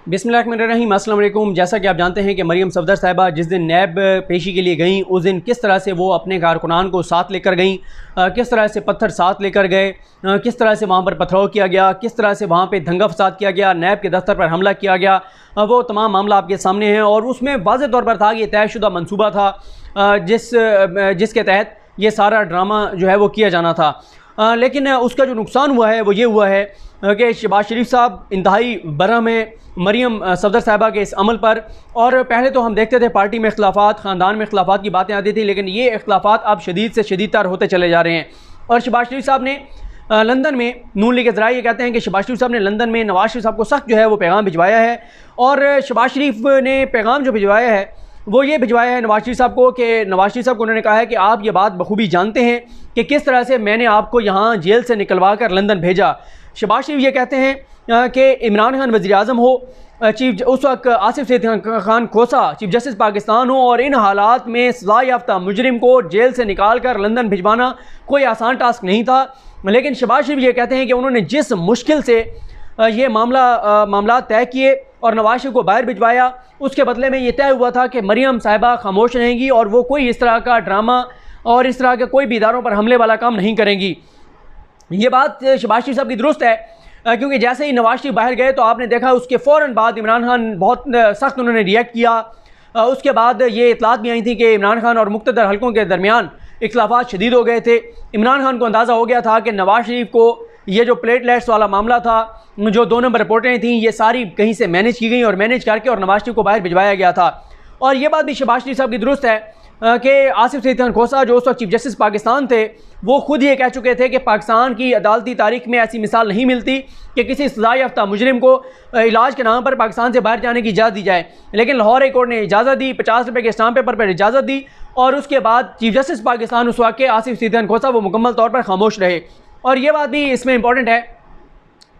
बिस्मिल्लाहिर्रहमानिर्रहीम, अस्सलाम वालेकुम। जैसा कि आप जानते हैं कि मरियम सफदर साहिबा जिस दिन नैब पेशी के लिए गईं, उस दिन किस तरह से वो अपने कारकुनान को साथ लेकर गईं, किस तरह से पत्थर साथ लेकर गए, किस तरह से वहाँ पर पथराव किया गया, किस तरह से वहाँ पे दंगा फसाद किया गया, नैब के दफ्तर पर हमला किया गया, वो तमाम मामला आपके सामने हैं। और उसमें वाज़ेह तौर पर था कि तयशुदा मनसूबा था जिसके तहत ये सारा ड्रामा जो है वो किया जाना था। लेकिन उसका जो नुकसान हुआ है वो ये हुआ है कि शहबाज शरीफ साहब इंतहाई बरहम हैं मरियम सफदर साहिबा के इस अमल पर। और पहले तो हम देखते थे पार्टी में इख्तिलाफ़ात, ख़ानदान में इख्तिलाफ़ात की बातें आती थी, लेकिन ये इख्तिलाफ़ात अब शदीद से शदीदतर होते चले जा रहे हैं। और शहबाज शरीफ साहब ने लंदन में, नून लीग के ज़राए ये कहते हैं कि शहबाज शरीफ साहब ने लंदन में नवाज शरीफ साहब को सख्त जो है वो पैगाम भिजवाया है। और शहबाज शरीफ ने पैगाम जो भिजवाया है वो ये भिजवाया है नवाज शरीफ साहब को कि नवाज शरीफ साहब को उन्होंने कहा है कि आप ये बात बखूबी जानते हैं कि किस तरह से मैंने आपको यहाँ जेल से निकलवा कर लंदन भेजा। शहबाज शरीफ ये कहते हैं कि इमरान खान वज़ीर आज़म हो, चीफ उस वक्त आसिफ सईद खान खोसा चीफ जस्टिस पाकिस्तान हो, और इन हालात में सज़ा याफ्ता मुजरिम को जेल से निकाल कर लंदन भिजवाना कोई आसान टास्क नहीं था। लेकिन शहबाज शरीफ ये कहते हैं कि उन्होंने जिस मुश्किल से ये मामला तय किए और नवाज शरीफ को बाहर भिजवाया, उसके बदले में ये तय हुआ था कि मरियम साहिबा खामोश रहेंगी और वो कोई इस तरह का ड्रामा और इस तरह के कोई भी इदारों पर हमले वाला काम नहीं करेंगी। ये बात शहबाज शरीफ साहब की दुरुस्त है, क्योंकि जैसे ही नवाज शरीफ बाहर गए तो आपने देखा उसके फ़ौरन बाद इमरान खान बहुत सख्त उन्होंने रिएक्ट किया। उसके बाद ये इतलात भी आई थी कि इमरान खान और मुक़्तदर हलकों के दरमियान इख्तिलाफ़ात शदीद हो गए थे। इमरान खान को अंदाज़ा हो गया था कि नवाज शरीफ को ये जो प्लेटलेट्स वाला मामला था, जो 2 नंबर रिपोर्टें थीं, ये सारी कहीं से मैनेज की गई और मैनेज करके और नवाज शरीफ को बाहर भिजवाया गया था। और ये बात भी शहबाज शरीफ साहब की दुरुस्त है कि आसिफ सईद खान खोसा जो उस वक्त चीफ जस्टिस पाकिस्तान थे, वो खुद ये कह चुके थे कि पाकिस्तान की अदालती तारीख में ऐसी मिसाल नहीं मिलती कि किसी सज़ा याफ्ता मुजरिम को इलाज के नाम पर पाकिस्तान से बाहर जाने की इजाज़त दी जाए। लेकिन लाहौर हाई कोर्ट ने इजाज़त दी, 50 रुपये के स्टाम्प पेपर पर इजाज़त दी, और उसके बाद चीफ जस्टिस पाकिस्तान उस वाक़ आसिफ सईद खान खोसा वो मुकम्मल तौर पर खामोश रहे। और ये बात भी इसमें इंपॉर्टेंट है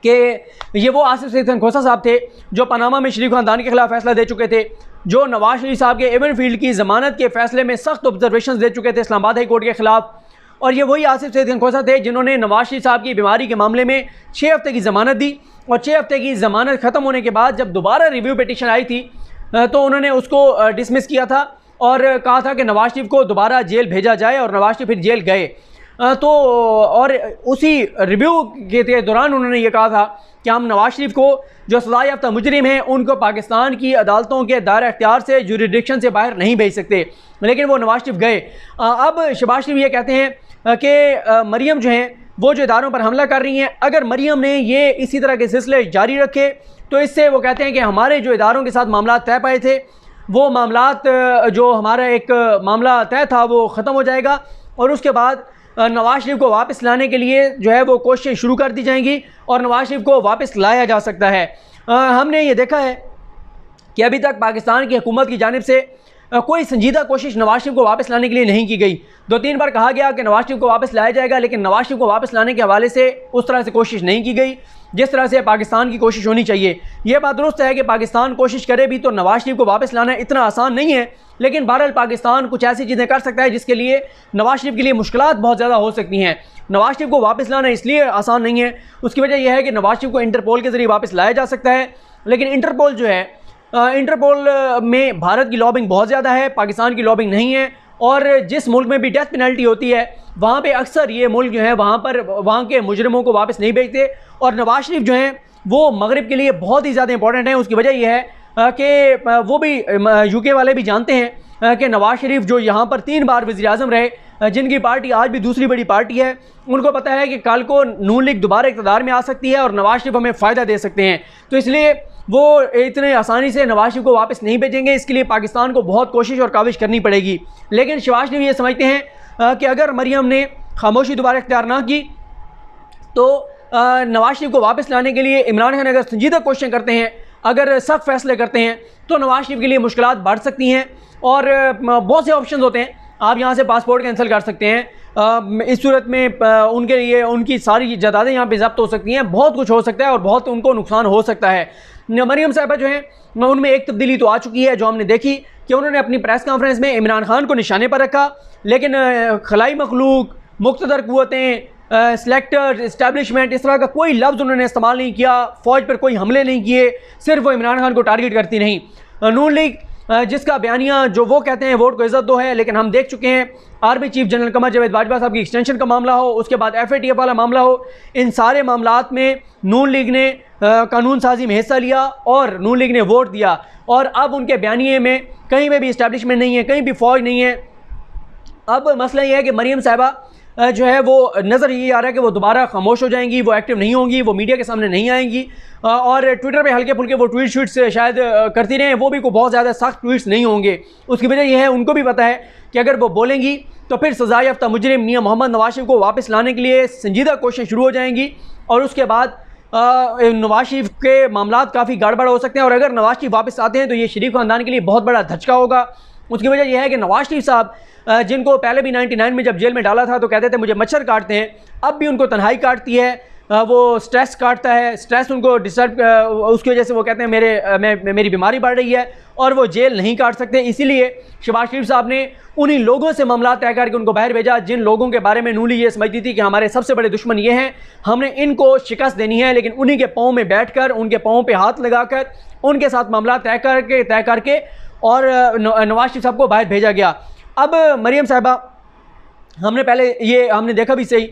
कि ये वो आसिफ सईद खान खोसा साहब थे जो पनामा में शरीफ खानदान के खिलाफ फैसला दे चुके थे, जो नवाज शरीफ साहब के एवन फील्ड की ज़मानत के फैसले में सख्त ऑब्जर्वेशन दे चुके थे इस्लामाबाद हाई कोर्ट के खिलाफ। और ये वही आसिफ सईद खान खोसा थे जिन्होंने नवाज शरीफ साहब की बीमारी के मामले में 6 हफ्ते की ज़मानत दी, और 6 हफ्ते की ज़मानत ख़त्म होने के बाद जब दोबारा रिव्यू पिटिशन आई थी तो उन्होंने उसको डिसमिस किया था और कहा था कि नवाज शरीफ को दोबारा जेल भेजा जाए, और नवाज शरीफ फिर जेल गए। तो और उसी रिव्यू के दौरान उन्होंने ये कहा था कि हम नवाज शरीफ को जो सज़ा याफ्ता मुजरिम हैं उनको पाकिस्तान की अदालतों के दायरे अख्तियार से, जुरिडिक्शन से बाहर नहीं भेज सकते, लेकिन वो नवाज शरीफ गए। अब शहबाज शरीफ ये कहते हैं कि मरियम जो हैं वो जो इदारों पर हमला कर रही हैं, अगर मरियम ने ये इसी तरह के सिलसिले जारी रखे तो इससे वो कहते हैं कि हमारे जो इदारों के साथ मामला तय पाए थे वो मामलात, जो हमारा एक मामला तय था वो ख़त्म हो जाएगा, और उसके बाद नवाज शरीफ को वापस लाने के लिए जो है वो कोशिशें शुरू कर दी जाएंगी और नवाज शरीफ को वापस लाया जा सकता है। हमने ये देखा है कि अभी तक पाकिस्तान की हुकूमत की जानिब से कोई संजीदा कोशिश नवाज शरीफ को वापस लाने के लिए नहीं की गई। 2-3 बार कहा गया कि नवाज शरीफ को वापस लाया जाएगा, लेकिन नवाज शरीफ को वापस लाने के हवाले से उस तरह से कोशिश नहीं की गई जिस तरह से पाकिस्तान की कोशिश होनी चाहिए। यह बात दुरुस्त है कि पाकिस्तान कोशिश करे भी तो नवाज शरीफ को वापस लाना इतना आसान नहीं है, लेकिन बहरहाल पाकिस्तान कुछ ऐसी चीज़ें कर सकता है जिसके लिए नवाज शरीफ के लिए मुश्किलात बहुत ज़्यादा हो सकती हैं। नवाज शरीफ को वापस लाना इसलिए आसान नहीं है, उसकी वजह यह है कि नवाज शरीफ को इंटरपोल के ज़रिए वापस लाया जा सकता है, लेकिन इंटरपोल जो है, इंटरपोल में भारत की लॉबिंग बहुत ज़्यादा है, पाकिस्तान की लॉबिंग नहीं है। और जिस मुल्क में भी डेथ पेनल्टी होती है वहाँ पे अक्सर ये मुल्क जो है वहाँ के मुजरिमों को वापस नहीं भेजते, और नवाज शरीफ जो हैं वो मगरिब के लिए बहुत ही ज़्यादा इंपॉर्टेंट है। उसकी वजह यह है कि वो भी यूके वाले भी जानते हैं कि नवाज शरीफ जो यहाँ पर 3 बार वज़ीर आज़म रहे, जिनकी पार्टी आज भी दूसरी बड़ी पार्टी है, उनको पता है कि कल को नून लीग दोबारा इक़्तिदार में आ सकती है और नवाज शरीफ हमें फ़ायदा दे सकते हैं। तो इसलिए वो इतने आसानी से नवाज शरीफ को वापस नहीं भेजेंगे, इसके लिए पाकिस्तान को बहुत कोशिश और काविश करनी पड़ेगी। लेकिन शहबाज शरीफ ये समझते हैं कि अगर मरियम ने खामोशी दोबारा इख्तियार ना की तो नवाज शरीफ को वापस लाने के लिए इमरान खान अगर संजीदा कोशिशें करते हैं, अगर सख्त फैसले करते हैं, तो नवाज शरीफ के लिए मुश्किलात बढ़ सकती हैं। और बहुत से ऑप्शन होते हैं, आप यहाँ से पासपोर्ट कैंसिल कर सकते हैं, इस सूरत में उनके लिए उनकी सारी जायदादें यहाँ पे जब्त हो सकती हैं, बहुत कुछ हो सकता है और बहुत उनको नुकसान हो सकता है। मरियम साहिबा जो हैं उनमें एक तब्दीली तो आ चुकी है जो हमने देखी कि उन्होंने अपनी प्रेस कॉन्फ्रेंस में इमरान खान को निशाने पर रखा, लेकिन खलाई मखलूक, मुक़्तदर क़ुव्वतें, सेलेक्टर, इस्टेब्लिशमेंट, इस तरह का कोई लफ्ज़ उन्होंने इस्तेमाल नहीं किया। फ़ौज पर कोई हमले नहीं किए, सिर्फ वो इमरान खान को टारगेट करती नहीं। नून लीग जिसका बयानिया जो वो कहते हैं वोट को इज़्ज़त दो है, लेकिन हम देख चुके हैं army chief general Qamar Javed Bajwa साहब की एक्सटेंशन का मामला हो, उसके बाद FATF वाला मामला हो, इन सारे मामलात में नून लीग ने कानून साजी में हिस्सा लिया और नून लीग ने वोट दिया। और अब उनके बयानिए में कहीं पे भी इस्टेब्लिशमेंट नहीं है, कहीं भी फ़ौज नहीं है। अब मसला ये है कि मरीम साहिबा जो है वो नज़र ये आ रहा है कि वो दोबारा खामोश हो जाएंगी, वो एक्टिव नहीं होंगी, वो मीडिया के सामने नहीं आएंगी और ट्विटर पे हल्के फुल्के वो ट्वीट शीट्स शायद करती रहें, वो भी कोई बहुत ज़्यादा सख्त ट्वीट्स नहीं होंगे। उसकी वजह यह है, उनको भी पता है कि अगर वो बोलेंगी तो फिर सज़ा याफ्ता मुजरिम मियां मोहम्मद नवाज शरीफ को वापस लाने के लिए संजीदा कोशिशें शुरू हो जाएंगी और उसके बाद नवाज शरीफ के मामलात काफ़ी गड़बड़ हो सकते हैं। और अगर नवाज शरीफ वापस आते हैं तो ये शरीफ ख़ानदान के लिए बहुत बड़ा धचका होगा। उसकी वजह यह है कि नवाज शरीफ साहब जिनको पहले भी 99 में जब जेल में डाला था तो कहते थे मुझे मच्छर काटते हैं, अब भी उनको तन्हाई काटती है, वो स्ट्रेस काटता है, स्ट्रेस उनको डिस्टर्ब, उसकी वजह से वो कहते हैं मेरी बीमारी बढ़ रही है और वो जेल नहीं काट सकते। इसीलिए शहबाज शरीफ साहब ने उन्हीं लोगों से मामला तय करके उनको बाहर भेजा जिन लोगों के बारे में नून लीग ये समझती थी कि हमारे सबसे बड़े दुश्मन ये हैं, हमने इनको शिकस्त देनी है। लेकिन उन्हीं के पाँव में बैठ कर, उनके पाँव पर हाथ लगाकर उनके साथ मामला तय करके और नवाज शरीफ साहब को बाहर भेजा गया। अब मरीम साहिबा, हमने देखा भी सही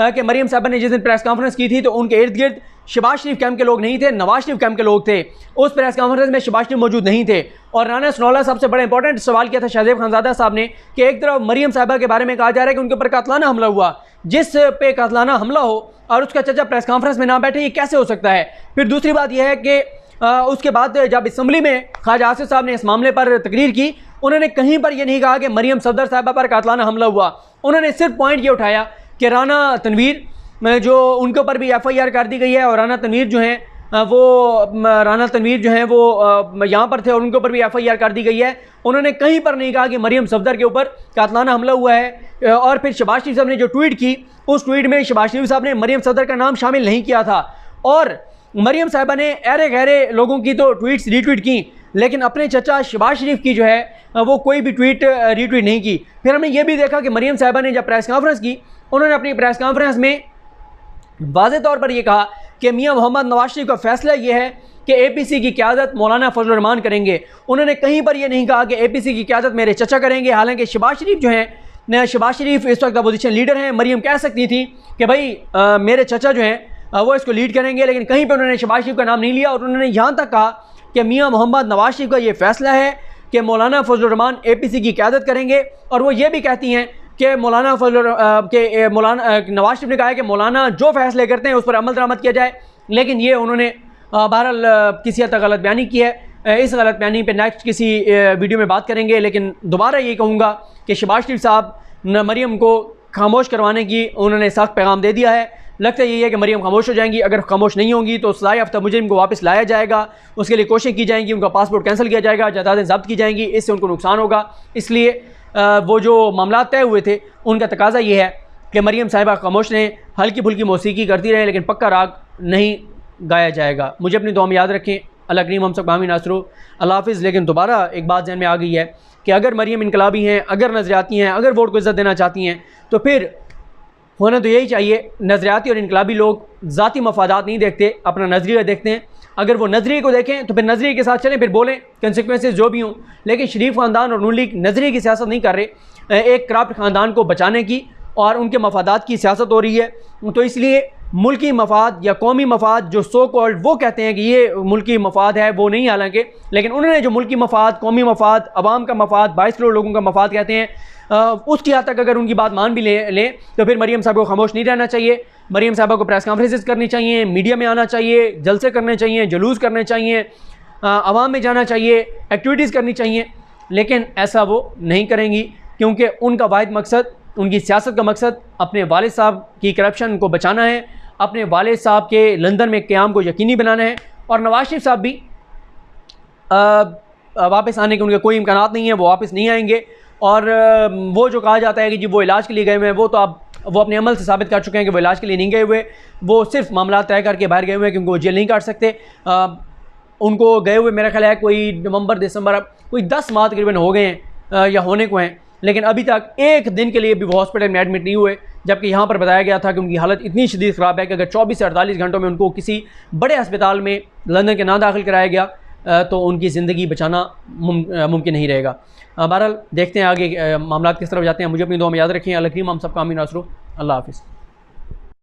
कि मरीम साहिबा ने जिस दिन प्रेस कॉन्फ्रेंस की थी तो उनके इर्द गिर्द शहबाज शरीफ कैंप के लोग नहीं थे, नवाज शरीफ कैंप के लोग थे। उस प्रेस कॉन्फ्रेंस में शहबाज शरीफ मौजूद नहीं थे। और राना सनौला साहब से बड़ा इंपॉर्टेंट सवाल किया था शाहजेब खानजादा साहब ने कि एक तरफ मरीम साहिबा के बारे में कहा जा रहा है कि उनके ऊपर कातलाना हमला हुआ, जिस पे कातलाना हमला हो और उसका चचा प्रेस कॉन्फ्रेंस में ना बैठे, ये कैसे हो सकता है। फिर दूसरी बात यह है कि उसके बाद जब असम्बली में ख्वाजा आसिफ साहब ने इस मामले पर तकरीर की, उन्होंने कहीं पर यह नहीं कहा कि मरीम सफदर साहिबा पर कातलाना हमला हुआ। उन्होंने सिर्फ पॉइंट ये उठाया कि राना तनवीर में जो उनके ऊपर भी FIR कर दी गई है और राना तनवीर जो हैं वो यहाँ पर थे और उनके ऊपर भी FIR कर दी गई है। उन्होंने कहीं पर नहीं कहा कि मरीम सफदर के ऊपर कातलाना हमला हुआ है। और फिर शहबाज शरीफ साहब ने जो ट्वीट की, उस ट्वीट में शहबाज शरीफ साहब ने मरीम सफदर का नाम शामिल नहीं किया था और मरीम साहिबा ने ऐरे गहरे लोगों की तो ट्वीट्स रीट्वीट की, लेकिन अपने चचा शहबाज शरीफ की जो है वो कोई भी ट्वीट रीट्वीट नहीं की। फिर हमने ये भी देखा कि मरीम साहिबा ने जब प्रेस कॉन्फ्रेंस की, उन्होंने अपनी प्रेस कॉन्फ्रेंस में वाज़े तौर पर यह कहा कि मियां मोहम्मद नवाज शरीफ का फैसला यह है कि APC की क़यादत मौलाना फजल रहमान करेंगे। उन्होंने कहीं पर यह नहीं कहा कि APC की क़यादत मेरे चचा करेंगे। हालांकि शहबाज शरीफ जो हैं, शहबाज शरीफ इस वक्त अपोजिशन लीडर हैं, मरीम कह सकती थी कि भाई मेरे चचा जो हैं वो इसको लीड करेंगे, लेकिन कहीं पर उन्होंने शहबाज शरीफ का नाम नहीं लिया। और उन्होंने यहाँ तक कहा कि मियां मोहम्मद नवाज शरीफ का ये फैसला है कि मौलाना फजल रहमान APC की क़यादत करेंगे। और वो ये भी कहती हैं कि मौलाना नवाज शरीफ ने कहा है कि मौलाना जो फैसले करते हैं उस पर अमल दरामद किया जाए, लेकिन ये उन्होंने बहरहाल किसी हद तक गलत बयानी की है। इस गलत बयानी पर नेक्स्ट किसी वीडियो में बात करेंगे। लेकिन दोबारा ये कहूँगा कि शहबाज शरीफ साहब न मरीम को खामोश करवाने की उन्होंने सख्त पैगाम दे दिया है। लगता यही है कि मरीम खामोश हो जाएंगी। अगर खामोश नहीं होंगी तो सज़ा याफ्ता मुजरिम को वापस लाया जाएगा, उसके लिए कोशिश की जाएंगी, उनका पासपोर्ट कैंसिल किया जाएगा, जायदादें जब्त की जाएंगी, इससे उनको नुकसान होगा। इसलिए वो जो मामला तय हुए थे उनका तकाजा ये है कि मरीम साहिबा खामोश रहें, हल्की फुल्की मौसीकी करती रहें, लेकिन पक्का राग नहीं गाया जाएगा। मुझे अपनी दुआ में याद रखें। अल्लाह करीम हम सब आमीन नासरो। अल्लाह हाफ़िज़। लेकिन दोबारा एक बात ज़हन में आ गई है कि अगर मरीम इनकलाबी हैं, अगर नज़रियाती हैं, अगर वोट को इज़्ज़त देना चाहती हैं तो फिर होना तो यही चाहिए। नज़रियाती और इनकलाबी लोग ज़ाती मफादात नहीं देखते, अपना नज़रिया देखते हैं। अगर वो नज़रिए को देखें तो फिर नज़रिए के साथ चलें, फिर बोलें, कंसिक्वेंसेस जो भी हों। लेकिन शरीफ ख़ानदान और नून लीग नज़रिए की सियासत नहीं कर रहे, एक करप्ट ख़ानदान को बचाने की और उनके मफादात की सियासत हो रही है। तो इसलिए मुल्की मफाद या कौमी मफाद जो सो कॉल्ड वो कहते हैं कि ये मुल्की मफाद है, वो नहीं हालांकि, लेकिन उन्होंने जो मुल्की मफाद, कौमी मफाद, अवाम का मफाद, 22 करोड़ लोगों का मफाद कहते हैं, उसकी हद तक अगर उनकी बात मान भी लें तो फिर मरीम साहब को खामोश नहीं रहना चाहिए। मरीम साहबा को प्रेस कॉन्फ्रेंसेस करनी चाहिए, मीडिया में आना चाहिए, जलसे करने चाहिए, जुलूस करने चाहिए, आवाम में जाना चाहिए, एक्टिविटीज़ करनी चाहिए। लेकिन ऐसा वो नहीं करेंगी क्योंकि उनका वाहिद मकसद, उनकी सियासत का मकसद अपने वालिद साहब की करप्शन को बचाना है, अपने वालिद साहब के लंदन में क़याम को यकीनी बनाना है। और नवाज शरीफ साहब भी वापस आने के उनके कोई इम्कानात नहीं है, वो वापस नहीं आएंगे। और वो जो कहा जाता है कि जी वो इलाज के लिए गए हुए हैं, वो तो अब वो अपने अमल से साबित कर चुके हैं कि वो इलाज के लिए नहीं गए हुए, वो सिर्फ मामला तय करके बाहर गए हुए हैं क्योंकि वो जेल नहीं काट सकते। उनको गए हुए मेरा ख्याल है कोई नवंबर दिसंबर, अब कोई 10 माह तकरीबन हो गए हैं या होने को हैं। लेकिन अभी तक एक दिन के लिए भी वो हॉस्पिटल में एडमिट नहीं हुए, जबकि यहाँ पर बताया गया था कि उनकी हालत इतनी शदीद ख़राब है कि अगर 24 से 48 घंटों में उनको किसी बड़े अस्पताल में लंदन के ना दाखिल कराया गया तो उनकी ज़िंदगी बचाना मुमकिन नहीं रहेगा। बहरहाल देखते हैं आगे मामला किस तरफ जाते हैं। मुझे अपनी दुआ में याद रखें। अल्लाह करीम हम सबका आमीन। अल्लाह हाफ़िज़।